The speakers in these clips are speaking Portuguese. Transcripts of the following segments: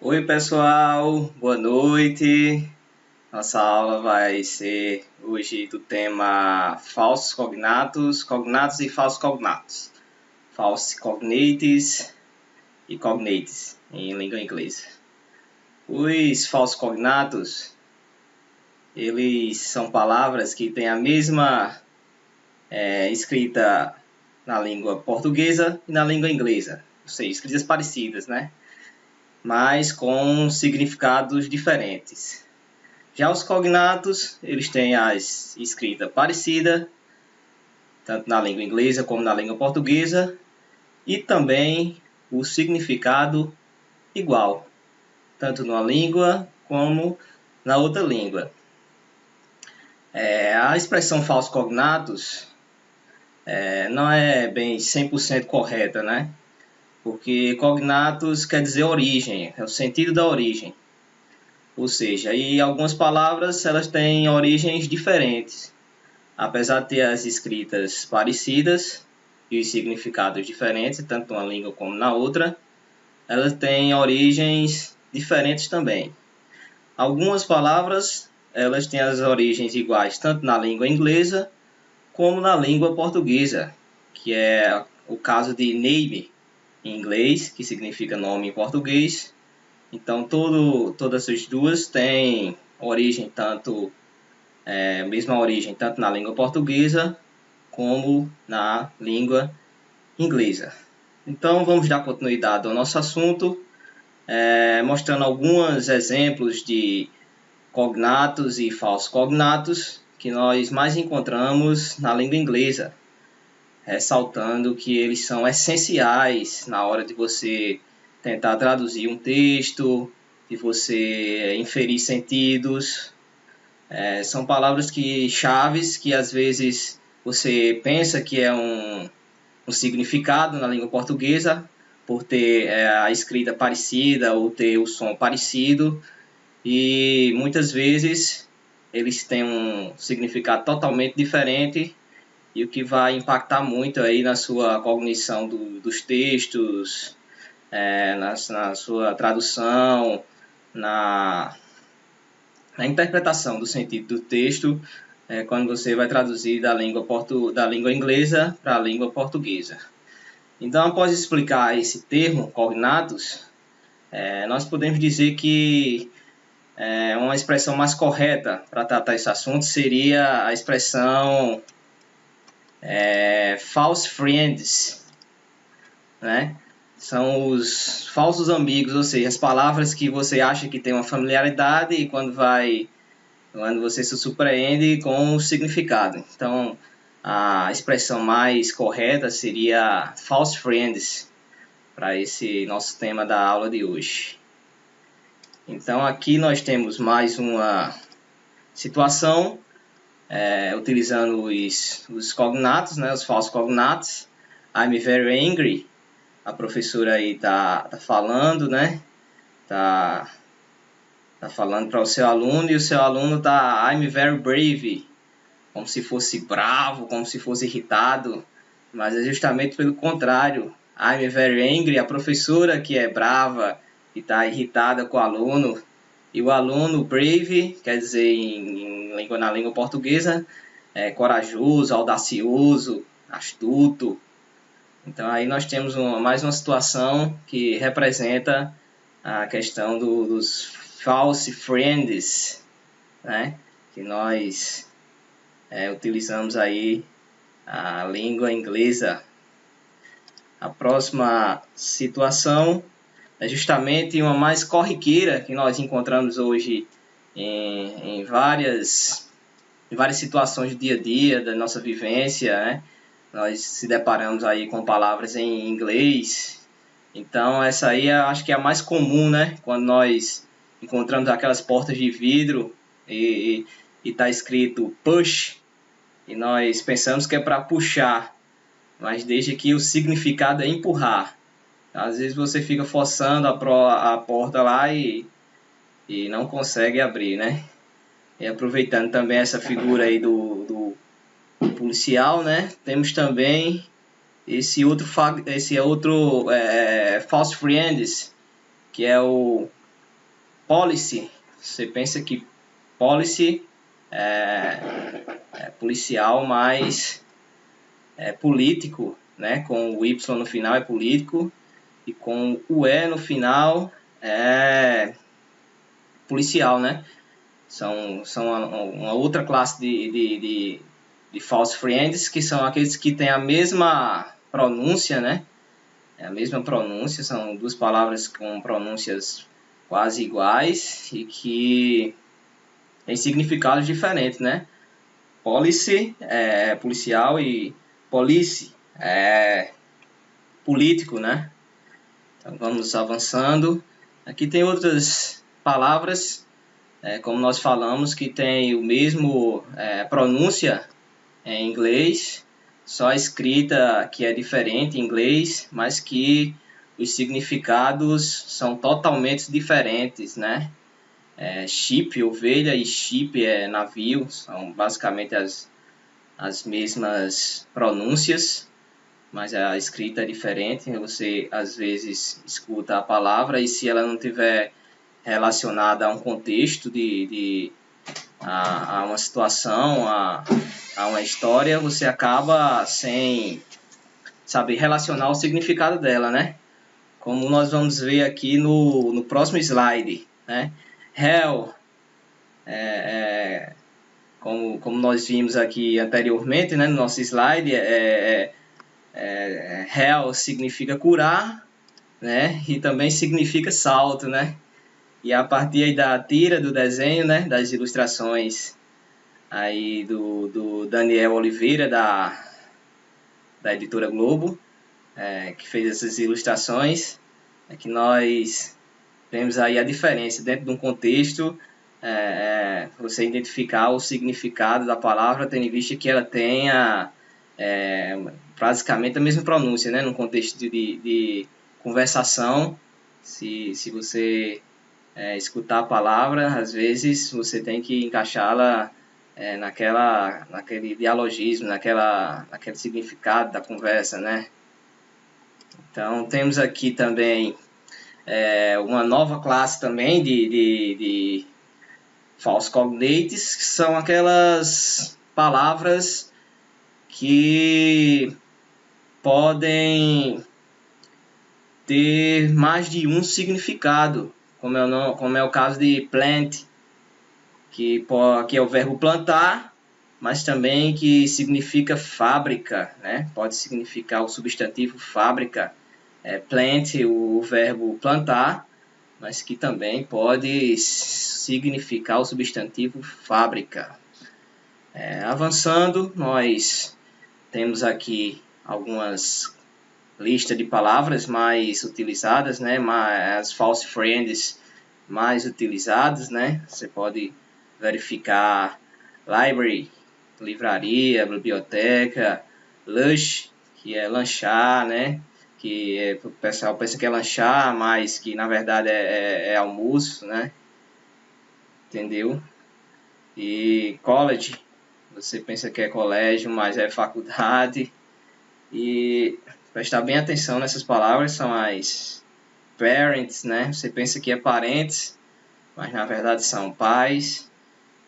Oi pessoal, boa noite. Nossa aula vai ser hoje do tema falsos cognatos, cognatos e falsos cognatos. False cognates e cognates em língua inglesa. Os falsos cognatos, eles são palavras que têm a mesma escrita na língua portuguesa e na língua inglesa, ou seja, escritas parecidas, né? Mas com significados diferentes. Já os cognatos, eles têm a escrita parecida, tanto na língua inglesa como na língua portuguesa, e também o significado igual, tanto numa língua como na outra língua. A expressão falsos cognatos não é bem 100% correta, né? Porque cognatos quer dizer origem, é o sentido da origem. Ou seja, e algumas palavras elas têm origens diferentes. Apesar de ter as escritas parecidas e os significados diferentes, tanto numa língua como na outra, elas têm origens diferentes também. Algumas palavras elas têm as origens iguais tanto na língua inglesa como na língua portuguesa, que é o caso de name em inglês, que significa nome em português. Então, todas as duas têm origem mesma origem tanto na língua portuguesa como na língua inglesa. Então, vamos dar continuidade ao nosso assunto, mostrando alguns exemplos de cognatos e falsos cognatos que nós mais encontramos na língua inglesa, ressaltando que eles são essenciais na hora de você tentar traduzir um texto, de você inferir sentidos. São palavras chaves que às vezes você pensa que é um significado na língua portuguesa, por ter a escrita parecida ou ter o som parecido, e muitas vezes eles têm um significado totalmente diferente, e o que vai impactar muito aí na sua cognição dos textos, na sua tradução, na interpretação do sentido do texto, quando você vai traduzir da língua inglesa para a língua portuguesa. Então, após explicar esse termo, cognatos, nós podemos dizer que uma expressão mais correta para tratar esse assunto seria a expressão false friends, né? São os falsos amigos, ou seja, as palavras que você acha que tem uma familiaridade e quando você se surpreende com o significado. Então, a expressão mais correta seria false friends para esse nosso tema da aula de hoje. Então, aqui nós temos mais uma situação utilizando os cognatos, né, os falsos cognatos. I'm very angry. A professora aí tá falando, né? Tá falando para o seu aluno e o seu aluno tá I'm very brave, como se fosse bravo, como se fosse irritado, mas é justamente pelo contrário. I'm very angry, a professora que é brava e está irritada com o aluno, e o aluno brave, quer dizer na língua portuguesa, corajoso, audacioso, astuto. Então aí nós temos mais uma situação que representa a questão dos false friends, né? Que nós utilizamos aí a língua inglesa. A próxima situação é justamente uma mais corriqueira que nós encontramos hoje em várias situações do dia a dia, da nossa vivência, né? Nós se deparamos aí com palavras em inglês. Então essa aí eu acho que é a mais comum, né? Quando nós encontramos aquelas portas de vidro e está escrito push, e nós pensamos que é para puxar, mas desde que o significado é empurrar. Às vezes você fica forçando a porta lá e não consegue abrir, né? E aproveitando também essa figura aí do policial, né? Temos também esse outro false friends, que é o policy, você pensa que policy é policial, mas é político, né? Com o Y no final é político e com o E no final é policial, né? São uma outra classe de false friends, que são aqueles que têm a mesma pronúncia, né? É a mesma pronúncia, são duas palavras com pronúncias quase iguais e que têm significados diferentes, né? Policy é policial e police é político, né? Então vamos avançando. Aqui tem outras palavras, como nós falamos, que tem o mesmo pronúncia em inglês, só a escrita que é diferente em inglês, mas que os significados são totalmente diferentes, né? Ship, ovelha, e ship é navio, são basicamente as mesmas pronúncias, mas a escrita é diferente. Você às vezes escuta a palavra e se ela não tiver relacionada a um contexto a uma situação, a uma história, você acaba sem saber relacionar o significado dela, né? Como nós vamos ver aqui no próximo slide, né? Hell, como nós vimos aqui anteriormente, né, no nosso slide, hell significa curar, né? E também significa salto, né? E a partir aí da tira do desenho, né, das ilustrações aí do Daniel Oliveira, da editora Globo, que fez essas ilustrações, que nós vemos aí a diferença dentro de um contexto, você identificar o significado da palavra, tendo em vista que ela tenha basicamente a mesma pronúncia, né, num contexto de conversação. Se você escutar a palavra, às vezes você tem que encaixá-la naquele dialogismo, naquele significado da conversa, né? Então temos aqui também uma nova classe também de false cognates, que são aquelas palavras que podem ter mais de um significado, como é o caso de plant, que é o verbo plantar, mas também que significa fábrica, né? Pode significar o substantivo fábrica, plant, o verbo plantar, mas que também pode significar o substantivo fábrica. Avançando, nós temos aqui algumas listas de palavras mais utilizadas, né? As false friends mais utilizadas, né? Você pode verificar library, livraria, biblioteca, lush, que é lanchar, né? Que o pessoal pensa que é lanchar, mas que na verdade é almoço, né? Entendeu? E college, você pensa que é colégio, mas é faculdade. E prestar bem atenção nessas palavras, são as parents, né? Você pensa que é parentes, mas na verdade são pais.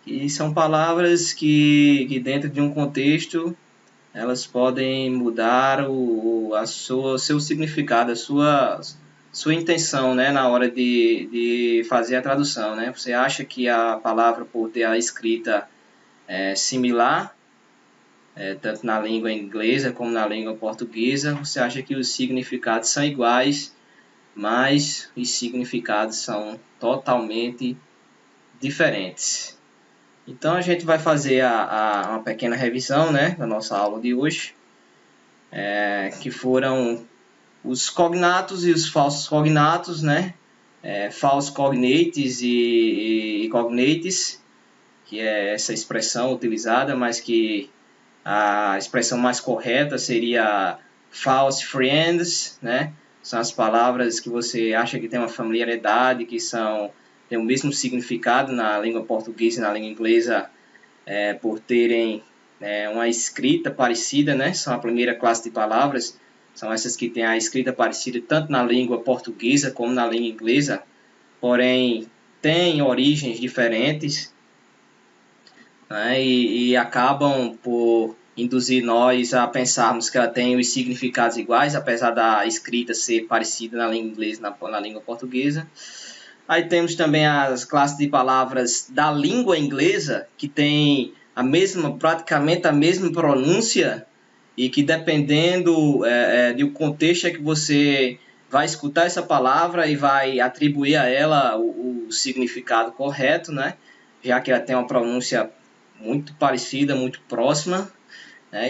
E são palavras que dentro de um contexto elas podem mudar o seu significado, a sua intenção, né, na hora de fazer a tradução, né? Você acha que a palavra, por ter a escrita similar, tanto na língua inglesa como na língua portuguesa, você acha que os significados são iguais, mas os significados são totalmente diferentes. Então a gente vai fazer uma pequena revisão, né, da nossa aula de hoje, que foram os cognatos e os falsos cognatos, né, false cognates e cognates, que é essa expressão utilizada, mas que a expressão mais correta seria false friends, né, são as palavras que você acha que tem uma familiaridade, que tem o mesmo significado na língua portuguesa e na língua inglesa, por terem uma escrita parecida, né? São a primeira classe de palavras, são essas que têm a escrita parecida tanto na língua portuguesa como na língua inglesa, porém têm origens diferentes, né, e acabam por induzir nós a pensarmos que ela tem os significados iguais, apesar da escrita ser parecida na língua inglesa e na língua portuguesa. Aí temos também as classes de palavras da língua inglesa, que tem praticamente a mesma pronúncia, e que dependendo do contexto é que você vai escutar essa palavra e vai atribuir a ela o significado correto, né? Já que ela tem uma pronúncia muito parecida, muito próxima.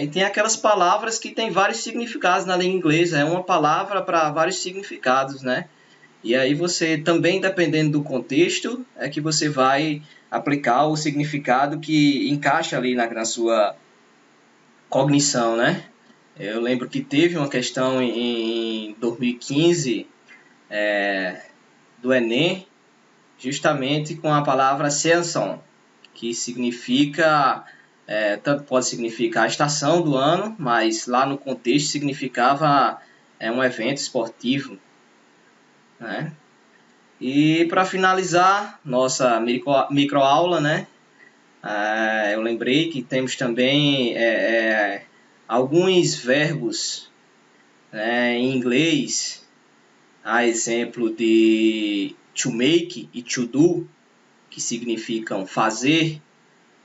E tem aquelas palavras que têm vários significados na língua inglesa, é uma palavra para vários significados, né? E aí você também, dependendo do contexto, é que você vai aplicar o significado que encaixa ali na sua cognição, né? Eu lembro que teve uma questão em 2015 do Enem, justamente com a palavra season, que significa, tanto pode significar a estação do ano, mas lá no contexto significava um evento esportivo, né? E para finalizar nossa microaula, né? Eu lembrei que temos também alguns verbos, né, em inglês, a exemplo de to make e to do, que significam fazer,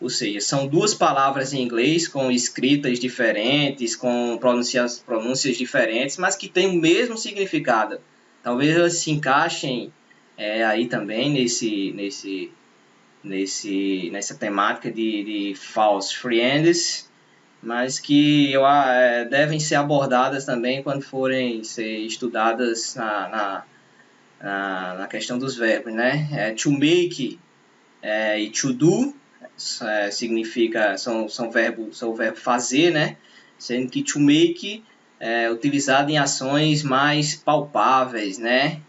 ou seja, são duas palavras em inglês com escritas diferentes, com pronúncias diferentes, mas que têm o mesmo significado. Talvez elas se encaixem aí também nessa temática de false friends, mas que devem ser abordadas também quando forem ser estudadas na questão dos verbos, né? To make e to do são verbo fazer, né? Sendo que to make é utilizado em ações mais palpáveis, né?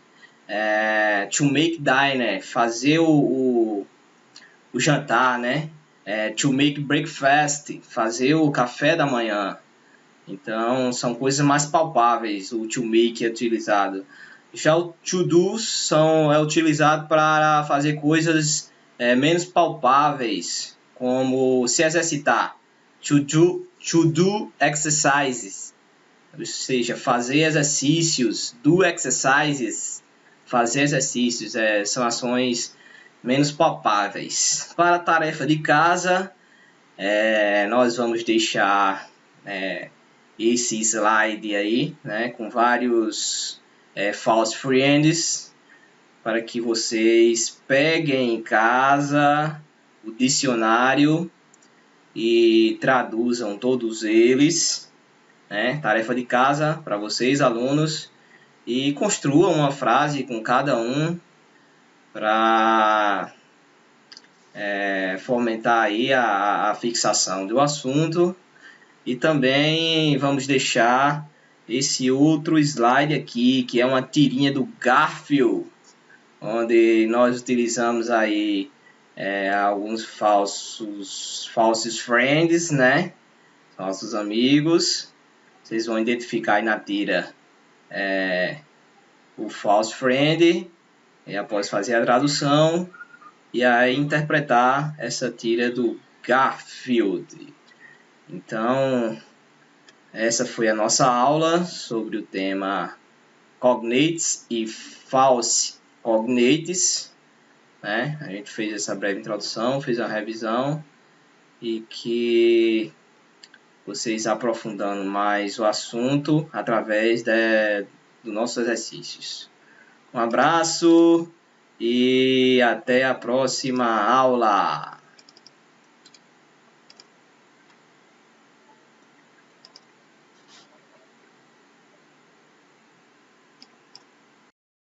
To make dinner, fazer o jantar, né? To make breakfast, fazer o café da manhã. Então, são coisas mais palpáveis, o to make é utilizado. Já o to do é utilizado para fazer coisas menos palpáveis, como se exercitar. To do exercises, ou seja, fazer exercícios. Do exercises, fazer exercícios, são ações menos palpáveis. Para a tarefa de casa, nós vamos deixar esse slide aí, né, com vários false friends, para que vocês peguem em casa o dicionário e traduzam todos eles, né? Tarefa de casa para vocês, alunos, e construam uma frase com cada um para fomentar aí a fixação do assunto. E também vamos deixar esse outro slide aqui, que é uma tirinha do Garfield, onde nós utilizamos aí alguns falsos friends, né? Falsos amigos. Vocês vão identificar aí na tira o false friend, e após fazer a tradução, e aí interpretar essa tira do Garfield. Então, essa foi a nossa aula sobre o tema cognates e false cognates, né? A gente fez essa breve introdução, fez uma revisão, e que vocês aprofundando mais o assunto através dos nossos exercícios. Um abraço e até a próxima aula!